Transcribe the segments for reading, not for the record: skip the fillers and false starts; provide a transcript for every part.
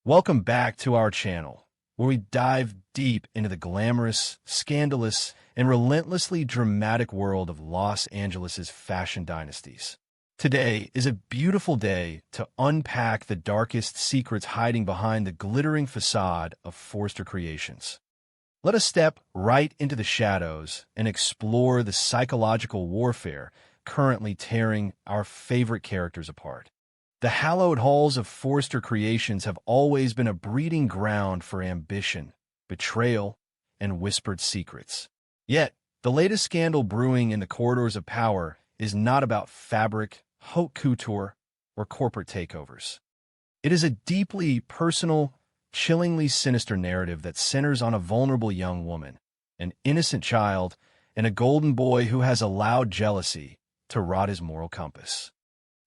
Welcome back to our channel, where we dive deep into the glamorous, scandalous, and relentlessly dramatic world of Los Angeles' fashion dynasties. Today is a beautiful day to unpack the darkest secrets hiding behind the glittering facade of Forrester Creations. Let us step right into the shadows and explore the psychological warfare currently tearing our favorite characters apart. The hallowed halls of Forrester Creations have always been a breeding ground for ambition, betrayal, and whispered secrets. Yet, the latest scandal brewing in the corridors of power is not about fabric, haute couture, or corporate takeovers. It is a deeply personal, chillingly sinister narrative that centers on a vulnerable young woman, an innocent child, and a golden boy who has allowed jealousy to rot his moral compass.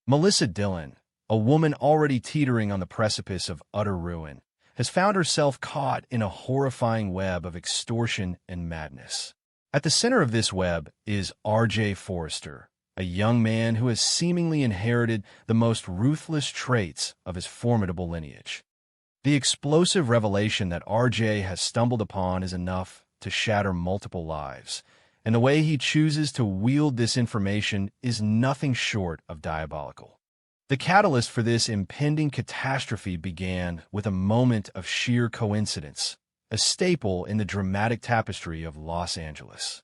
Melissa Dillon, a woman already teetering on the precipice of utter ruin, has found herself caught in a horrifying web of extortion and madness. At the center of this web is R.J. Forrester, a young man who has seemingly inherited the most ruthless traits of his formidable lineage. The explosive revelation that R.J. has stumbled upon is enough to shatter multiple lives, and the way he chooses to wield this information is nothing short of diabolical. The catalyst for this impending catastrophe began with a moment of sheer coincidence, a staple in the dramatic tapestry of Los Angeles.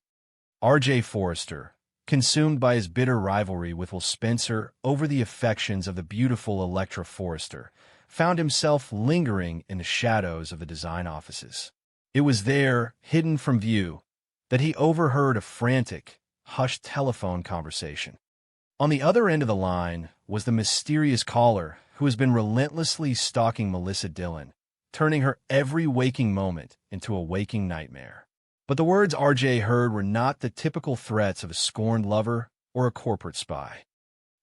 R.J. Forrester, consumed by his bitter rivalry with Will Spencer over the affections of the beautiful Electra Forrester, found himself lingering in the shadows of the design offices. It was there, hidden from view, that he overheard a frantic, hushed telephone conversation. On the other end of the line was the mysterious caller who has been relentlessly stalking Melissa Dillon, turning her every waking moment into a waking nightmare. But the words R.J. heard were not the typical threats of a scorned lover or a corporate spy.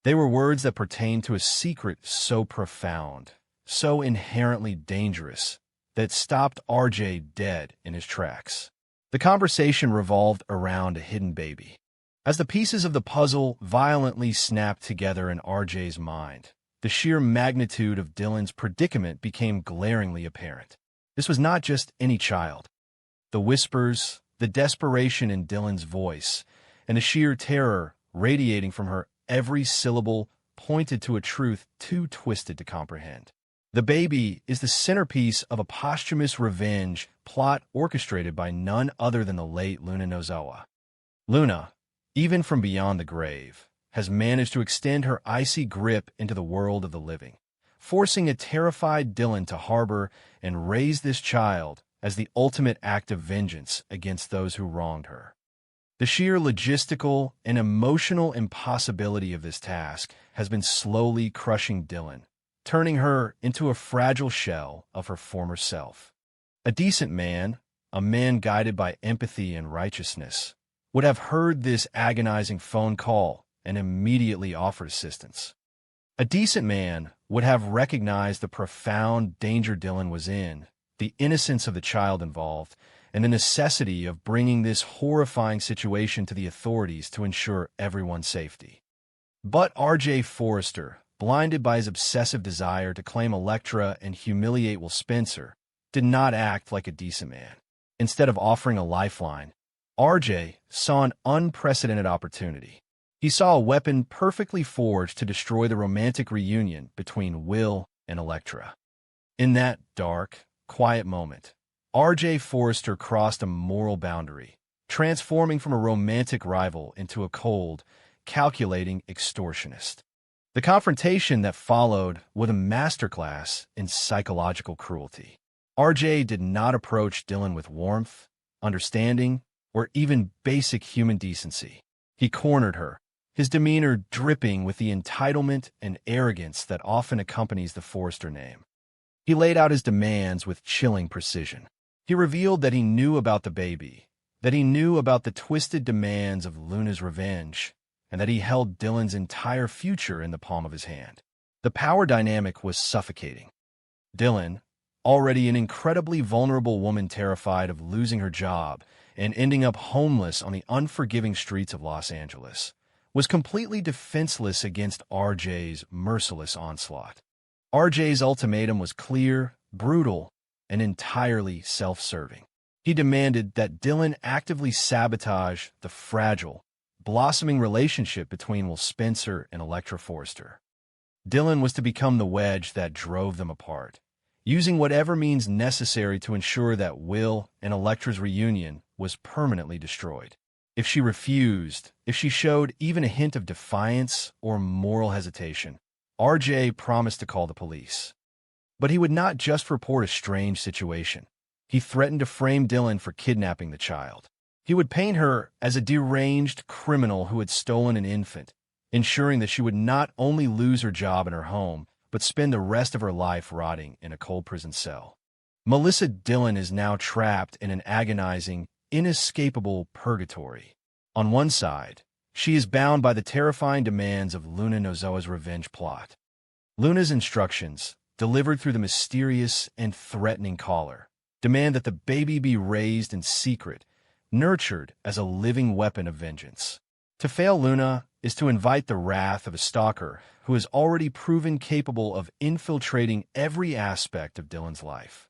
They were words that pertained to a secret so profound, so inherently dangerous, that it stopped R.J. dead in his tracks. The conversation revolved around a hidden baby. As the pieces of the puzzle violently snapped together in R.J.'s mind, the sheer magnitude of Dillon's predicament became glaringly apparent. This was not just any child. The whispers, the desperation in Dillon's voice, and the sheer terror radiating from her every syllable pointed to a truth too twisted to comprehend. The baby is the centerpiece of a posthumous revenge plot orchestrated by none other than the late Luna Nozawa. Luna, even from beyond the grave, has managed to extend her icy grip into the world of the living, forcing a terrified Dillon to harbor and raise this child as the ultimate act of vengeance against those who wronged her. The sheer logistical and emotional impossibility of this task has been slowly crushing Dillon, turning her into a fragile shell of her former self. A decent man, a man guided by empathy and righteousness, would have heard this agonizing phone call and immediately offered assistance. A decent man would have recognized the profound danger Dillon was in, the innocence of the child involved, and the necessity of bringing this horrifying situation to the authorities to ensure everyone's safety. But R.J. Forrester, blinded by his obsessive desire to claim Electra and humiliate Will Spencer, did not act like a decent man. Instead of offering a lifeline, R.J. saw an unprecedented opportunity. He saw a weapon perfectly forged to destroy the romantic reunion between Will and Electra. In that dark, quiet moment, R.J. Forrester crossed a moral boundary, transforming from a romantic rival into a cold, calculating extortionist. The confrontation that followed was a masterclass in psychological cruelty. R.J. did not approach Dillon with warmth, understanding, or even basic human decency. He cornered her, his demeanor dripping with the entitlement and arrogance that often accompanies the Forrester name. He laid out his demands with chilling precision. He revealed that he knew about the baby, that he knew about the twisted demands of Luna's revenge, and that he held Dillon's entire future in the palm of his hand. The power dynamic was suffocating. Dillon, already an incredibly vulnerable woman terrified of losing her job and ending up homeless on the unforgiving streets of Los Angeles, was completely defenseless against RJ's merciless onslaught. RJ's ultimatum was clear, brutal, and entirely self-serving. He demanded that Dylan actively sabotage the fragile, blossoming relationship between Will Spencer and Electra Forrester. Dylan was to become the wedge that drove them apart, using whatever means necessary to ensure that Will and Electra's reunion was permanently destroyed. If she refused, if she showed even a hint of defiance or moral hesitation, RJ promised to call the police. But he would not just report a strange situation. He threatened to frame Dylan for kidnapping the child. He would paint her as a deranged criminal who had stolen an infant, ensuring that she would not only lose her job and her home, but spend the rest of her life rotting in a cold prison cell. Melissa Dillon is now trapped in an agonizing, inescapable purgatory. On one side, she is bound by the terrifying demands of Luna Nozowa's revenge plot. Luna's instructions, delivered through the mysterious and threatening caller, demand that the baby be raised in secret, nurtured as a living weapon of vengeance. To fail Luna is to invite the wrath of a stalker who has already proven capable of infiltrating every aspect of Dylan's life.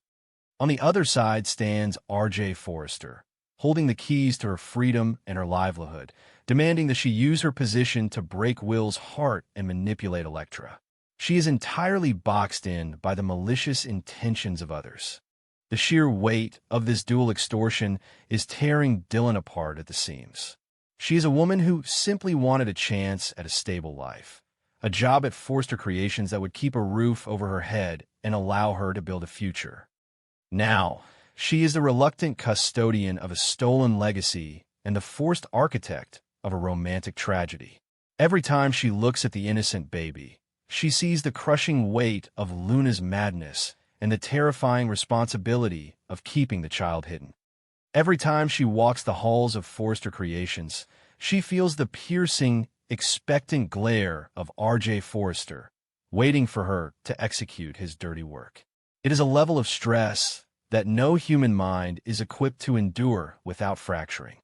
On the other side stands RJ Forrester, holding the keys to her freedom and her livelihood, demanding that she use her position to break Will's heart and manipulate Electra. She is entirely boxed in by the malicious intentions of others. The sheer weight of this dual extortion is tearing Dylan apart at the seams. She is a woman who simply wanted a chance at a stable life, a job at Forrester Creations that would keep a roof over her head and allow her to build a future. Now, she is the reluctant custodian of a stolen legacy and the forced architect of a romantic tragedy. Every time she looks at the innocent baby, she sees the crushing weight of Luna's madness and the terrifying responsibility of keeping the child hidden. Every time she walks the halls of Forrester Creations, she feels the piercing, expectant glare of RJ Forrester, waiting for her to execute his dirty work. It is a level of stress that no human mind is equipped to endure without fracturing.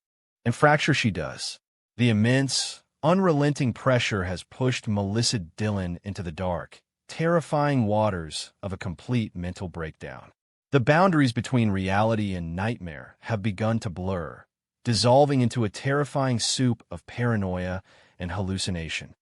And fracture she does. The immense, unrelenting pressure has pushed Melissa Dillon into the dark, terrifying waters of a complete mental breakdown. The boundaries between reality and nightmare have begun to blur, dissolving into a terrifying soup of paranoia and hallucination.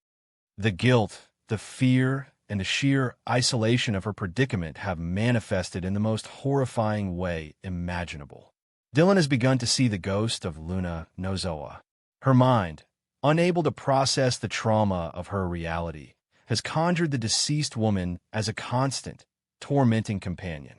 The guilt, the fear, and the sheer isolation of her predicament have manifested in the most horrifying way imaginable. Dylan has begun to see the ghost of Luna Nozowa. Her mind, unable to process the trauma of her reality, has conjured the deceased woman as a constant, tormenting companion.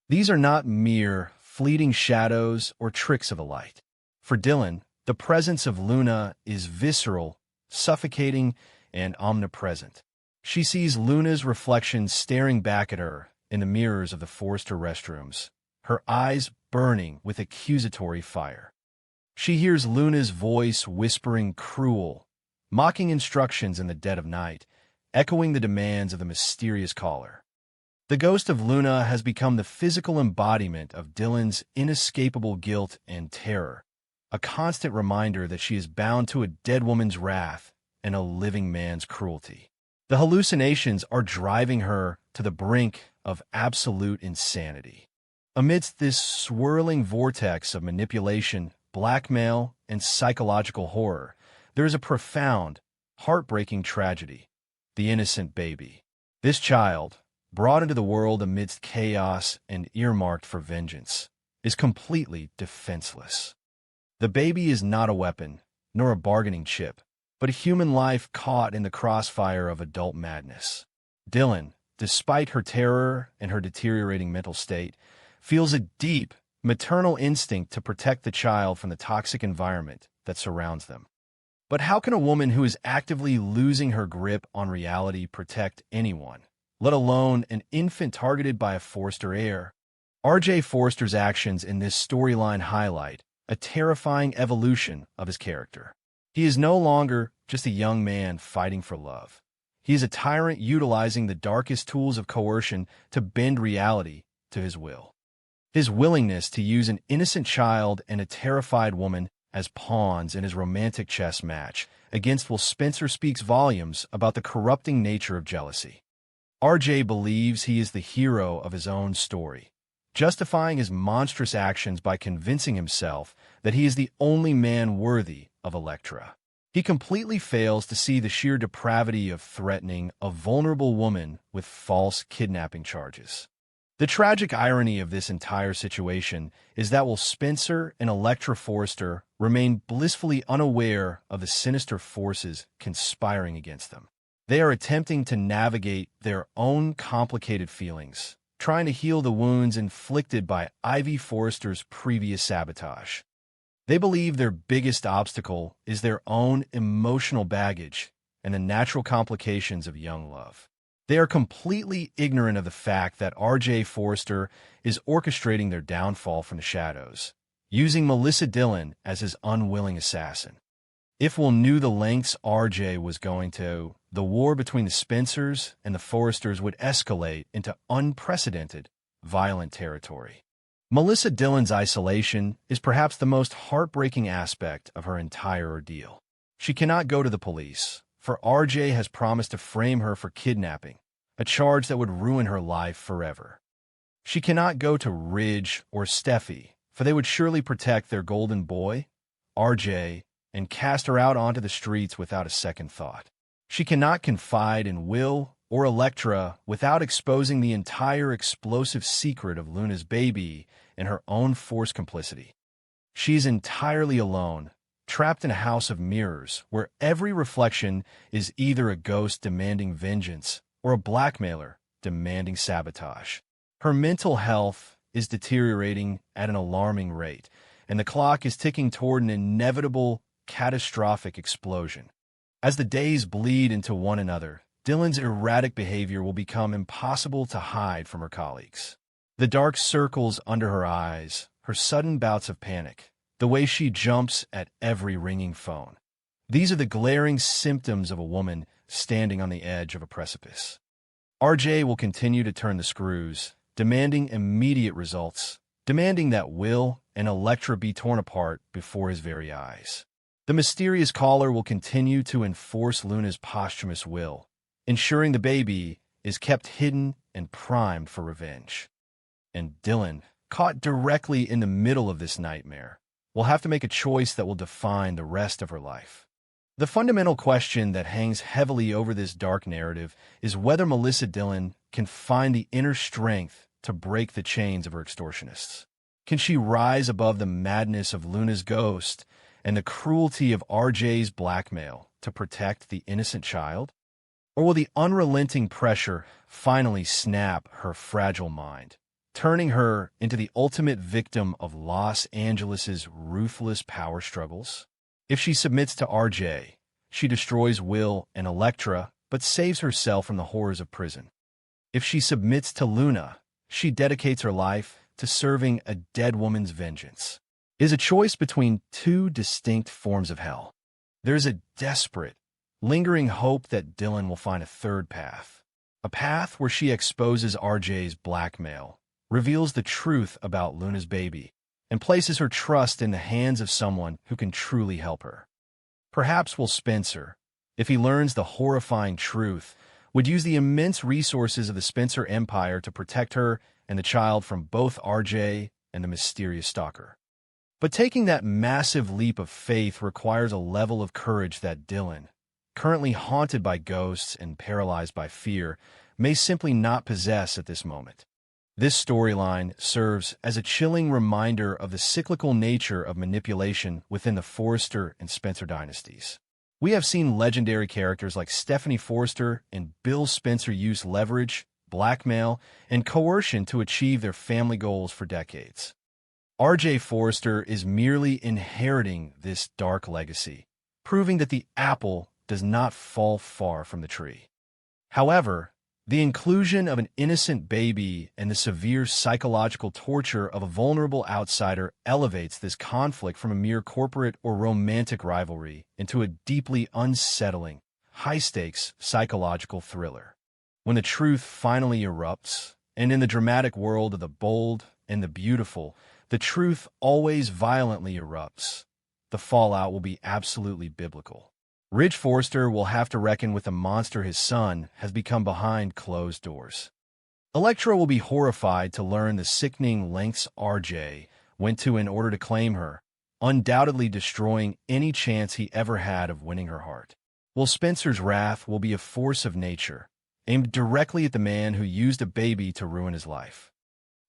These are not mere fleeting shadows or tricks of the light. For Dylan, the presence of Luna is visceral, suffocating, and omnipresent. She sees Luna's reflection staring back at her in the mirrors of the Forrester restrooms, her eyes burning with accusatory fire. She hears Luna's voice whispering cruel, mocking instructions in the dead of night, echoing the demands of the mysterious caller. The ghost of Luna has become the physical embodiment of Dylan's inescapable guilt and terror, a constant reminder that she is bound to a dead woman's wrath and a living man's cruelty. The hallucinations are driving her to the brink of absolute insanity. Amidst this swirling vortex of manipulation, blackmail, and psychological horror, there is a profound, heartbreaking tragedy: the innocent baby. This child, brought into the world amidst chaos and earmarked for vengeance, is completely defenseless. The baby is not a weapon, nor a bargaining chip, but a human life caught in the crossfire of adult madness. Dylan, despite her terror and her deteriorating mental state, feels a deep, maternal instinct to protect the child from the toxic environment that surrounds them. But how can a woman who is actively losing her grip on reality protect anyone, let alone an infant targeted by a Forrester heir? RJ Forrester's actions in this storyline highlight a terrifying evolution of his character. He is no longer just a young man fighting for love. He is a tyrant utilizing the darkest tools of coercion to bend reality to his will. His willingness to use an innocent child and a terrified woman as pawns in his romantic chess match against Will Spencer speaks volumes about the corrupting nature of jealousy. RJ believes he is the hero of his own story, justifying his monstrous actions by convincing himself that he is the only man worthy of Elektra. He completely fails to see the sheer depravity of threatening a vulnerable woman with false kidnapping charges. The tragic irony of this entire situation is that while Spencer and Elektra Forrester remain blissfully unaware of the sinister forces conspiring against them, they are attempting to navigate their own complicated feelings, trying to heal the wounds inflicted by Ivy Forrester's previous sabotage. They believe their biggest obstacle is their own emotional baggage and the natural complications of young love. They are completely ignorant of the fact that RJ Forrester is orchestrating their downfall from the shadows, using Melissa Dillon as his unwilling assassin. If Will knew the lengths RJ was going to, the war between the Spencers and the Forresters would escalate into unprecedented, violent territory. Melissa Dillon's isolation is perhaps the most heartbreaking aspect of her entire ordeal. She cannot go to the police, for RJ has promised to frame her for kidnapping, a charge that would ruin her life forever. She cannot go to Ridge or Steffi, for they would surely protect their golden boy, RJ, and cast her out onto the streets without a second thought. She cannot confide in Will or Elektra without exposing the entire explosive secret of Luna's baby and her own forced complicity. She is entirely alone, trapped in a house of mirrors where every reflection is either a ghost demanding vengeance or a blackmailer demanding sabotage. Her mental health is deteriorating at an alarming rate, and the clock is ticking toward an inevitable, catastrophic explosion. As the days bleed into one another, Dillon's erratic behavior will become impossible to hide from her colleagues. The dark circles under her eyes, her sudden bouts of panic, the way she jumps at every ringing phone. These are the glaring symptoms of a woman standing on the edge of a precipice. RJ will continue to turn the screws, demanding immediate results, demanding that Will and Elektra be torn apart before his very eyes. The mysterious caller will continue to enforce Luna's posthumous will, ensuring the baby is kept hidden and primed for revenge. And Dillon, caught directly in the middle of this nightmare, will have to make a choice that will define the rest of her life. The fundamental question that hangs heavily over this dark narrative is whether Melissa Dillon can find the inner strength to break the chains of her extortionists. Can she rise above the madness of Luna's ghost and the cruelty of RJ's blackmail to protect the innocent child? Or will the unrelenting pressure finally snap her fragile mind, turning her into the ultimate victim of Los Angeles's ruthless power struggles? If she submits to RJ, she destroys Will and Elektra, but saves herself from the horrors of prison. If she submits to Luna, she dedicates her life to serving a dead woman's vengeance. It is a choice between two distinct forms of hell. There is a desperate, lingering hope that Dillon will find a third path, a path where she exposes RJ's blackmail, reveals the truth about Luna's baby, and places her trust in the hands of someone who can truly help her. Perhaps Will Spencer, if he learns the horrifying truth, would use the immense resources of the Spencer Empire to protect her and the child from both RJ and the mysterious stalker. But taking that massive leap of faith requires a level of courage that Dillon, currently haunted by ghosts and paralyzed by fear, may simply not possess at this moment. This storyline serves as a chilling reminder of the cyclical nature of manipulation within the Forrester and Spencer dynasties. We have seen legendary characters like Stephanie Forrester and Bill Spencer use leverage, blackmail, and coercion to achieve their family goals for decades. RJ Forrester is merely inheriting this dark legacy, proving that the apple does not fall far from the tree. However, the inclusion of an innocent baby and the severe psychological torture of a vulnerable outsider elevates this conflict from a mere corporate or romantic rivalry into a deeply unsettling, high-stakes psychological thriller. When the truth finally erupts, and in the dramatic world of the bold and the beautiful, the truth always violently erupts, the fallout will be absolutely biblical. Ridge Forster will have to reckon with the monster his son has become behind closed doors. Elektra will be horrified to learn the sickening lengths RJ went to in order to claim her, undoubtedly destroying any chance he ever had of winning her heart. While Spencer's wrath will be a force of nature, aimed directly at the man who used a baby to ruin his life.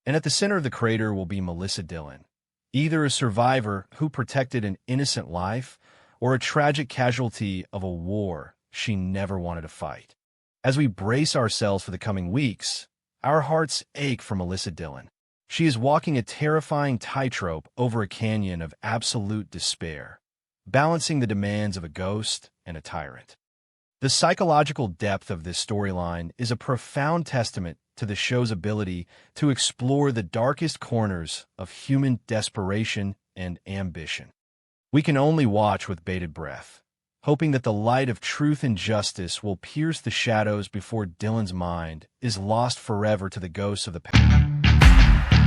And at the center of the crater will be Melissa Dillon, either a survivor who protected an innocent life or a tragic casualty of a war she never wanted to fight. As we brace ourselves for the coming weeks, our hearts ache for Melissa Dillon. She is walking a terrifying tightrope over a canyon of absolute despair, balancing the demands of a ghost and a tyrant. The psychological depth of this storyline is a profound testament to the show's ability to explore the darkest corners of human desperation and ambition. We can only watch with bated breath, hoping that the light of truth and justice will pierce the shadows before Dillon's mind is lost forever to the ghosts of the past.